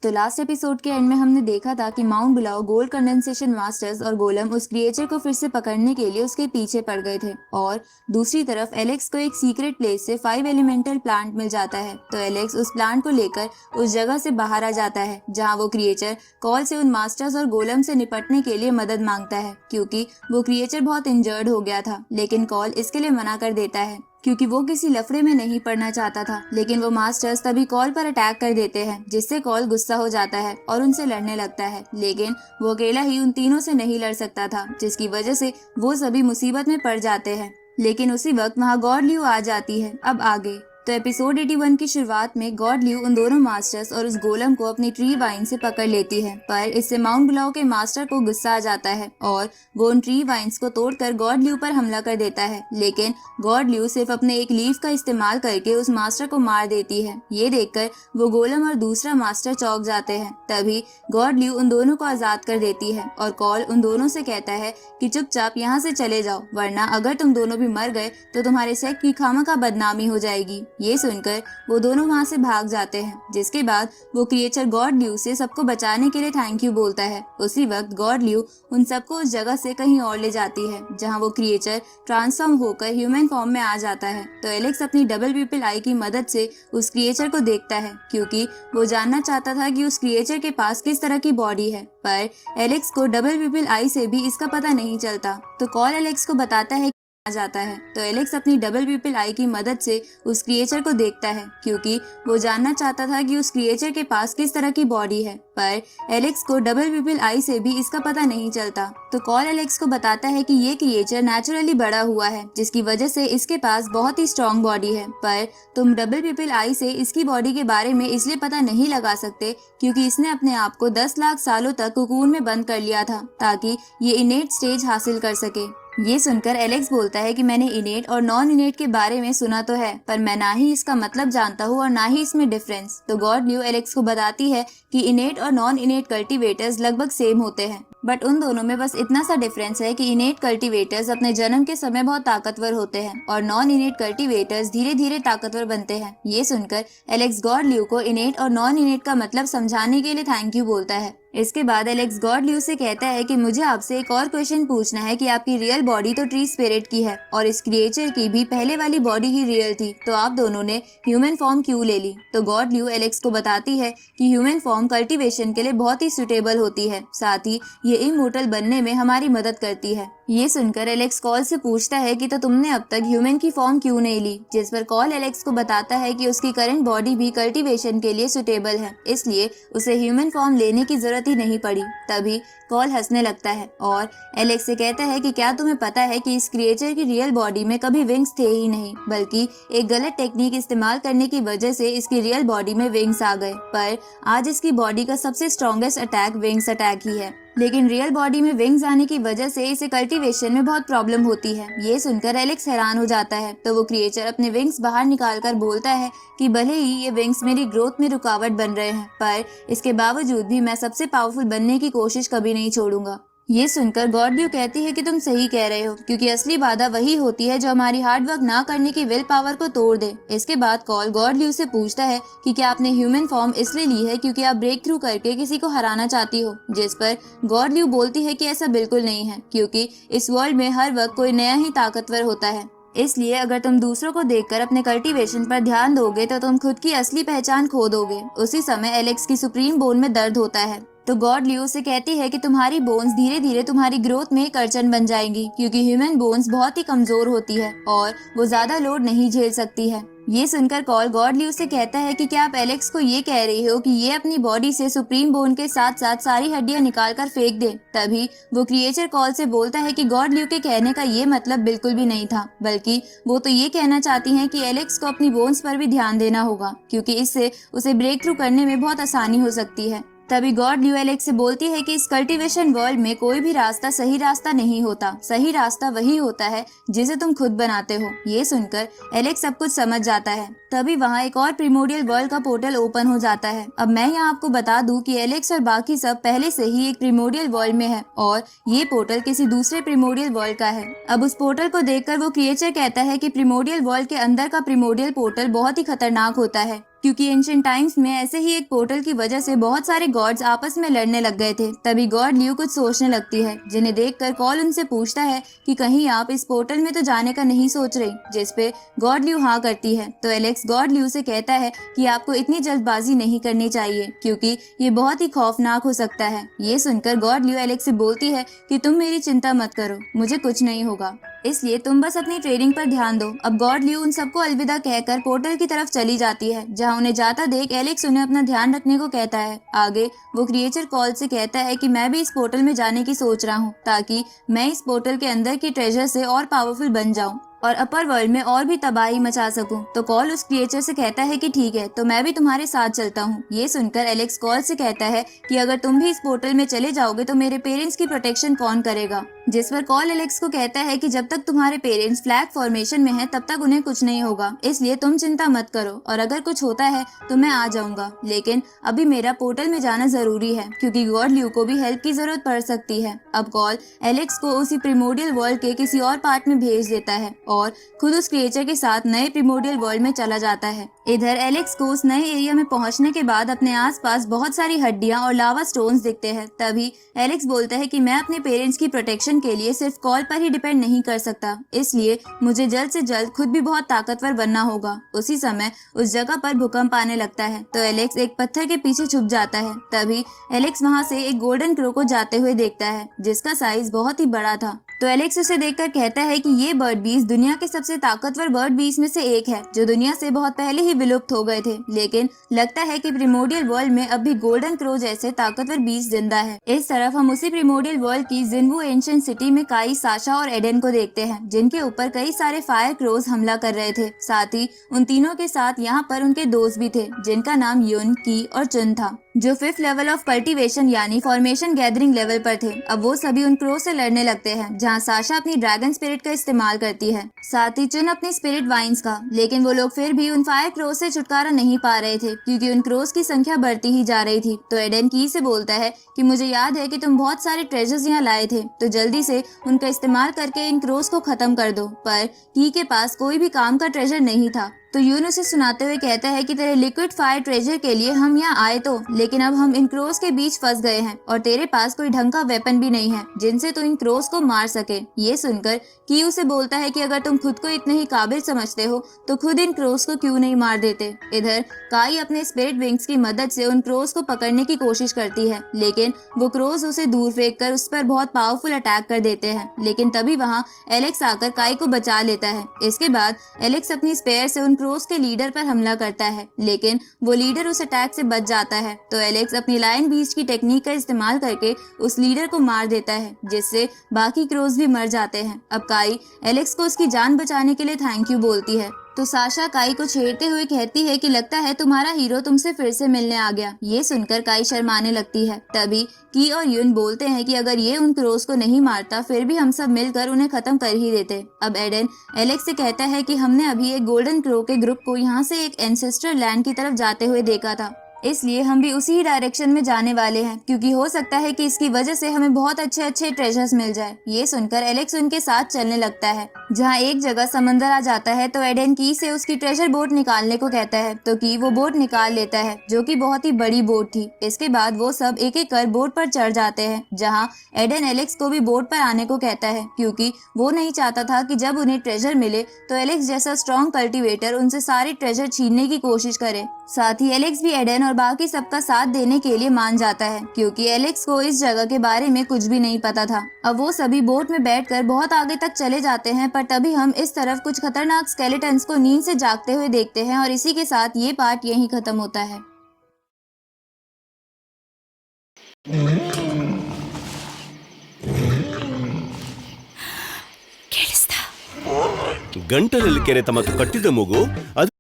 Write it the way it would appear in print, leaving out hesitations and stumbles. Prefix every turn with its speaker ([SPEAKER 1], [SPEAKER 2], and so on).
[SPEAKER 1] तो last episode के and में हमने देखा था कि माउंट बुलाओ गोल्ड कंडेंसेशन मास्टर्स और गोलम उस क्रिएचर को फिर से पकड़ने के लिए उसके पीछे पड़ गए थे और दूसरी तरफ एलेक्स को एक सीक्रेट प्लेस से 5 एलिमेंटल प्लांट मिल जाता है। तो एलेक्स उस प्लांट को लेकर उस जगह से बाहर आ जाता है जहां वो क्रिएचर कॉल से उन मास्टर्स और गोलम से निपटने के लिए मदद मांगता है क्योंकि वो क्रिएचर बहुत इंजर्ड हो गया था, लेकिन कॉल इसके लिए मना कर देता है क्योंकि वो किसी लफड़े में नहीं पड़ना चाहता था। लेकिन वो मास्टर्स तभी कॉल पर अटैक कर देते हैं जिससे कॉल गुस्सा हो जाता है और उनसे लड़ने लगता है, लेकिन वो अकेला ही उन तीनों से नहीं लड़ सकता था जिसकी वजह से वो सभी मुसीबत में पड़ जाते हैं। लेकिन उसी वक्त वहाँ गॉड ल्यू आ जाती है। अब आगे तो एपिसोड 81 की शुरुआत में गॉड ल्यू उन दोनों मास्टर्स और उस गोलम को अपनी ट्री वाइन से पकड़ लेती है, पर इससे माउंट बुलाओ के मास्टर को गुस्सा आ जाता है और वो उन ट्री वाइन्स को तोड़कर गॉड ल्यू पर हमला कर देता है। लेकिन गॉड ल्यू सिर्फ अपने एक लीफ का इस्तेमाल करके उस मास्टर को मार देती है। ये देखकर वो गोलम और दूसरा मास्टर चौंक जाते हैं। तभी गॉड ल्यू उन दोनों को आजाद कर देती है और कॉल उन दोनों से कहता है कि चुपचाप यहाँ से चले जाओ, वरना अगर तुम दोनों भी मर गए तो तुम्हारे सेक्ट की खामखा बदनामी हो जाएगी। ये सुनकर वो दोनों वहाँ से भाग जाते हैं, जिसके बाद वो क्रिएचर गॉड ल्यू से सबको बचाने के लिए थैंक यू बोलता है। उसी वक्त गॉड ल्यू उन सबको उस जगह से कहीं और ले जाती है जहाँ वो क्रिएचर ट्रांसफॉर्म होकर ह्यूमन फॉर्म में आ जाता है। तो एलेक्स अपनी डबल पीपल आई की मदद से उस क्रिएचर को देखता है क्योंकि वो जानना चाहता था कि उस क्रिएचर के पास किस तरह की बॉडी है, पर एलेक्स को डबल पीपल आई से भी इसका पता नहीं चलता। तो कॉल एलेक्स को बताता है आ जाता है। तो एलेक्स अपनी डबल पीपल आई की मदद से उस क्रिएचर को देखता है क्योंकि वो जानना चाहता था कि उस क्रिएचर के पास किस तरह की बॉडी है, पर एलेक्स को डबल पीपल आई से भी इसका पता नहीं चलता। तो कॉल एलेक्स को बताता है कि ये क्रिएचर नेचुरली बड़ा हुआ है जिसकी वजह से इसके पास बहुत ही स्ट्रॉन्ग बॉडी है, पर तुम डबल पीपल आई से इसकी बॉडी के बारे में इसलिए पता नहीं लगा सकते क्योंकि इसने अपने आप को 10 लाख सालों तक कोकून में बंद कर लिया था ताकि ये इनेट स्टेज हासिल कर सके। ये सुनकर एलेक्स बोलता है कि मैंने इनेट और नॉन इनेट के बारे में सुना तो है, पर मैं ना ही इसका मतलब जानता हूँ और ना ही इसमें डिफरेंस। तो गॉड ल्यू एलेक्स को बताती है कि इनेट और नॉन इनेट कल्टीवेटर्स लगभग सेम होते हैं, बट उन दोनों में बस इतना सा डिफरेंस है कि इनेट कल्टीवेटर्स अपने जन्म के समय बहुत ताकतवर होते हैं और नॉन इनेट कल्टीवेटर्स धीरे धीरे ताकतवर बनते हैं। ये सुनकर एलेक्स गॉड ल्यू को इनेट और नॉन इनेट का मतलब समझाने के लिए थैंक यू बोलता है। इसके बाद एलेक्स गॉड ल्यू से कहता है कि मुझे आपसे एक और क्वेश्चन पूछना है कि आपकी रियल बॉडी तो ट्री स्पिरिट की है और इस क्रिएचर की भी पहले वाली बॉडी ही रियल थी, तो आप दोनों ने ह्यूमन फॉर्म क्यों ले ली? तो गॉड ल्यू एलेक्स को बताती है कि ह्यूमन फॉर्म कल्टीवेशन के लिए बहुत ही सुटेबल होती है, साथ ही ये इमोर्टल बनने में हमारी मदद करती है। ये सुनकर एलेक्स कॉल से पूछता है कि तो तुमने अब तक ह्यूमन की फॉर्म क्यों नहीं ली? जिस पर कॉल एलेक्स को बताता है कि उसकी करंट बॉडी भी कल्टीवेशन के लिए सुटेबल है, इसलिए उसे ह्यूमन फॉर्म लेने की जरूरत ही नहीं पड़ी। तभी कॉल हंसने लगता है और एलेक्स से कहता है कि क्या तुम्हें पता है कि इस क्रिएचर की रियल बॉडी में कभी विंग्स थे ही नहीं, बल्कि एक गलत टेक्निक इस्तेमाल करने की वजह से इसकी रियल बॉडी में विंग्स आ गए। पर आज इसकी बॉडी का सबसे स्ट्रॉन्गेस्ट अटैक विंग्स अटैक ही है, लेकिन रियल बॉडी में विंग्स आने की वजह से इसे कल्टीवेशन में बहुत प्रॉब्लम होती है। ये सुनकर एलेक्स हैरान हो जाता है। तो वो क्रिएचर अपने विंग्स बाहर निकालकर बोलता है कि भले ही ये विंग्स मेरी ग्रोथ में रुकावट बन रहे हैं, पर इसके बावजूद भी मैं सबसे पावरफुल बनने की कोशिश कभी नहीं छोड़ूंगा। ये सुनकर गॉड ल्यू कहती है कि तुम सही कह रहे हो, क्योंकि असली बाधा वही होती है जो हमारी हार्ड वर्क ना करने की विल पावर को तोड़ दे। इसके बाद कॉल गॉड ल्यू से पूछता है कि क्या आपने ह्यूमन फॉर्म इसलिए ली है क्योंकि आप ब्रेक थ्रू करके किसी को हराना चाहती हो? जिस पर गॉड ल्यू बोलती है कि ऐसा बिल्कुल नहीं है, क्योंकि इस वर्ल्ड में हर वक्त कोई नया ही ताकतवर होता है, इसलिए अगर तुम दूसरों को देखकर अपने कल्टीवेशन पर ध्यान दोगे तो तुम खुद की असली पहचान खो दोगे। उसी समय एलेक्स की सुप्रीम बोन में दर्द होता है। तो गॉड ल्यू से कहती है कि तुम्हारी बोन्स धीरे धीरे तुम्हारी ग्रोथ में एक अड़चन बन जाएंगी, क्योंकि ह्यूमन बोन्स बहुत ही कमजोर होती है और वो ज्यादा लोड नहीं झेल सकती है। ये सुनकर कॉल गॉड ल्यू से कहता है कि क्या आप एलेक्स को ये कह रही हो कि ये अपनी बॉडी से सुप्रीम बोन के साथ साथ सारी हड्डियां निकाल कर फेंक दे? तभी वो क्रिएचर कॉल से बोलता है कि गॉड ल्यू के कहने का ये मतलब बिल्कुल भी नहीं था, बल्कि वो तो ये कहना चाहती हैं कि एलेक्स को अपनी बोन्स पर भी ध्यान देना होगा, क्योंकि इससे उसे ब्रेक थ्रू करने में बहुत आसानी हो सकती है। तभी गॉड ल्यू एलेक्स से बोलती है कि इस कल्टीवेशन वर्ल्ड में कोई भी रास्ता सही रास्ता नहीं होता, सही रास्ता वही होता है जिसे तुम खुद बनाते हो। ये सुनकर एलेक्स सब कुछ समझ जाता है। तभी वहाँ एक और प्रिमोडियल वर्ल्ड का पोर्टल ओपन हो जाता है। अब मैं यहाँ आपको बता दूं कि एलेक्स और बाकी सब पहले से ही एक प्रिमोडियल वर्ल्ड में है और ये पोर्टल किसी दूसरे प्रिमोडियल वर्ल्ड का है। अब उस पोर्टल को देखकर वो क्रिएचर कहता है कि प्रिमोडियल वर्ल्ड के अंदर का प्रिमोडियल पोर्टल बहुत ही खतरनाक होता है, क्योंकि एंशिएंट टाइम्स में ऐसे ही एक पोर्टल की वजह से बहुत सारे गॉड्स आपस में लड़ने लग गए थे। तभी गॉड ल्यू कुछ सोचने लगती है, जिन्हें देखकर कॉल उनसे पूछता है कि कहीं आप इस पोर्टल में तो जाने का नहीं सोच रही, जिस पे गॉड ल्यू हाँ करती है। तो एलेक्स गॉड ल्यू से कहता है कि आपको इतनी जल्दबाजी नहीं करनी चाहिए, क्योंकि ये बहुत ही खौफनाक हो सकता है। ये सुनकर गॉड ल्यू एलेक्स से बोलती है कि तुम मेरी चिंता मत करो, मुझे कुछ नहीं होगा, इसलिए तुम बस अपनी ट्रेनिंग पर ध्यान दो। अब गॉड ल्यू उन सबको अलविदा कहकर पोर्टल की तरफ चली जाती है, जहां उन्हें जाता देख एलेक्स उन्हें अपना ध्यान रखने को कहता है। आगे वो क्रिएचर कॉल से कहता है कि मैं भी इस पोर्टल में जाने की सोच रहा हूँ, ताकि मैं इस पोर्टल के अंदर के ट्रेजर से और पावरफुल बन जाऊँ और अपर वर्ल्ड में और भी तबाही मचा सकूं। तो कॉल उस क्रिएचर से कहता है कि ठीक है, तो मैं भी तुम्हारे साथ चलता हूँ। ये सुनकर एलेक्स कॉल से कहता है कि अगर तुम भी इस पोर्टल में चले जाओगे तो मेरे पेरेंट्स की प्रोटेक्शन कौन करेगा। जिस पर कॉल एलेक्स को कहता है कि जब तक तुम्हारे पेरेंट्स फ्लैग फॉर्मेशन में हैं तब तक उन्हें कुछ नहीं होगा, इसलिए तुम चिंता मत करो, और अगर कुछ होता है तो मैं आ जाऊंगा, लेकिन अभी मेरा पोर्टल में जाना जरूरी है क्योंकि गॉड ल्यू को भी हेल्प की जरूरत पड़ सकती है। अब कॉल एलेक्स को उसी प्रिमोडियल वर्ल्ड के किसी और पार्ट में भेज देता है और खुद उस क्रिएचर के साथ नए प्रिमोडियल वर्ल्ड में चला जाता है। इधर एलेक्स को उस नए एरिया में पहुंचने के बाद अपने आसपास बहुत सारी हड्डियां और लावा स्टोन्स दिखते हैं। तभी एलेक्स बोलता है कि मैं अपने पेरेंट्स की प्रोटेक्शन के लिए सिर्फ कॉल पर ही डिपेंड नहीं कर सकता, इसलिए मुझे जल्द से जल्द खुद भी बहुत ताकतवर बनना होगा। उसी समय उस जगह पर भूकंप आने लगता है, तो एलेक्स एक पत्थर के पीछे छुप जाता है। तभी एलेक्स वहां से एक गोल्डन क्रो को जाते हुए देखता है, जिसका साइज बहुत ही बड़ा था। तो एलेक्स उसे देखकर कहता है कि ये बर्ड बीस्ट दुनिया के सबसे ताकतवर बर्ड बीस्ट में से एक है, जो दुनिया से बहुत पहले ही विलुप्त हो गए थे, लेकिन लगता है कि प्रिमोडियल वर्ल्ड में अब भी गोल्डन क्रो जैसे ताकतवर बीस्ट जिंदा है। इस तरफ हम उसी प्रिमोडियल वर्ल्ड की जिन्वू एंशिएंट सिटी में काई, साशा और एडेन को देखते हैं, जिनके ऊपर कई सारे फायर क्रोज हमला कर रहे थे। साथ ही उन तीनों के साथ यहाँ पर उनके दोस्त भी थे, जिनका नाम युन, की और चुन था, जो 5th लेवल ऑफ कल्टीवेशन यानी फॉर्मेशन गैदरिंग लेवल पर थे। अब वो सभी उन क्रो से लड़ने लगते हैं, जहाँ साशा अपनी ड्रैगन स्पिरिट का इस्तेमाल करती है, साथ ही चुन अपनी स्पिरिट वाइन्स का। लेकिन वो लोग फिर भी उन फायर क्रोज से छुटकारा नहीं पा रहे थे, क्योंकि उन क्रोज की संख्या बढ़ती ही जा रही थी। तो एडेन की से बोलता है कि मुझे याद है कि तुम बहुत सारे ट्रेजर्स यहाँ लाए थे, तो जल्दी से उनका इस्तेमाल करके इन क्रोज को खत्म कर दो। पर की के पास कोई भी काम का ट्रेजर नहीं था। तो यून उसे सुनाते हुए कहता है कि तेरे लिक्विड फायर ट्रेजर के लिए हम यहाँ आए तो, लेकिन अब हम इन क्रोज के बीच फंस गए हैं और तेरे पास कोई ढंग का वेपन भी नहीं है जिनसे तू इन क्रोज को मार सके। ये सुनकर की उसे बोलता है कि अगर तुम खुद को इतने ही काबिल समझते हो तो खुद इन क्रोज को क्यों नहीं मार देते। इधर काई अपने स्पिरिट विंग्स की मदद से उन क्रोज को पकड़ने की कोशिश करती है, लेकिन वो क्रोज उसे दूर फेंक कर उस पर बहुत पावरफुल अटैक कर देते हैं। लेकिन तभी वहाँ एलेक्स आकर काई को बचा लेता है। इसके बाद एलेक्स अपनी स्पेयर से उन क्रोज के लीडर पर हमला करता है, लेकिन वो लीडर उस अटैक से बच जाता है। तो एलेक्स अपनी लायन बीस्ट की टेक्निक का इस्तेमाल करके उस लीडर को मार देता है, जिससे बाकी क्रोज भी मर जाते हैं। अब काई एलेक्स को उसकी जान बचाने के लिए थैंक यू बोलती है। तो साशा काई को छेड़ते हुए कहती है कि लगता है तुम्हारा हीरो तुमसे फिर से मिलने आ गया। ये सुनकर काई शर्माने लगती है। तभी की और युन बोलते हैं कि अगर ये उन क्रोज को नहीं मारता फिर भी हम सब मिलकर उन्हें खत्म कर ही देते। अब एडेन एलेक्स से कहता है कि हमने अभी एक गोल्डन क्रो के ग्रुप को यहाँ से एक एंसेस्टर लैंड की तरफ जाते हुए देखा था, इसलिए हम भी उसी ही डायरेक्शन में जाने वाले हैं, क्योंकि हो सकता है कि इसकी वजह से हमें बहुत अच्छे अच्छे ट्रेजर्स मिल जाए। ये सुनकर एलेक्स उनके साथ चलने लगता है। जहाँ एक जगह समंदर आ जाता है तो एडेन की से उसकी ट्रेजर बोट निकालने को कहता है, तो की वो बोट निकाल लेता है, जो कि बहुत ही बड़ी बोट थी। इसके बाद वो सब एक एक कर बोट पर चढ़ जाते हैं, जहाँ एडेन एलेक्स को भी बोट पर आने को कहता है, क्योंकि वो नहीं चाहता था कि जब उन्हें ट्रेजर मिले तो एलेक्स जैसा स्ट्रॉन्ग कल्टीवेटर उनसे सारे ट्रेजर छीनने की कोशिश करे। साथ ही एलेक्स भी एडेन और बाकी सबका साथ देने के लिए मान जाता है, क्योंकि एलेक्स को इस जगह के बारे में कुछ भी नहीं पता था। अब वो सभी बोट में बैठकर बहुत आगे तक चले जाते हैं, पर तभी हम इस तरफ कुछ खतरनाक स्केलेटन्स को नींद से जागते हुए देखते हैं, और इसी के साथ ये पार्ट यहीं खत्म होता है।
[SPEAKER 2] ಗಂಟಲಲ್ಲಿ ಕೆರೆತ ಮತ್ತು ಕಟ್ಟಿದ ಮಗು ಅದು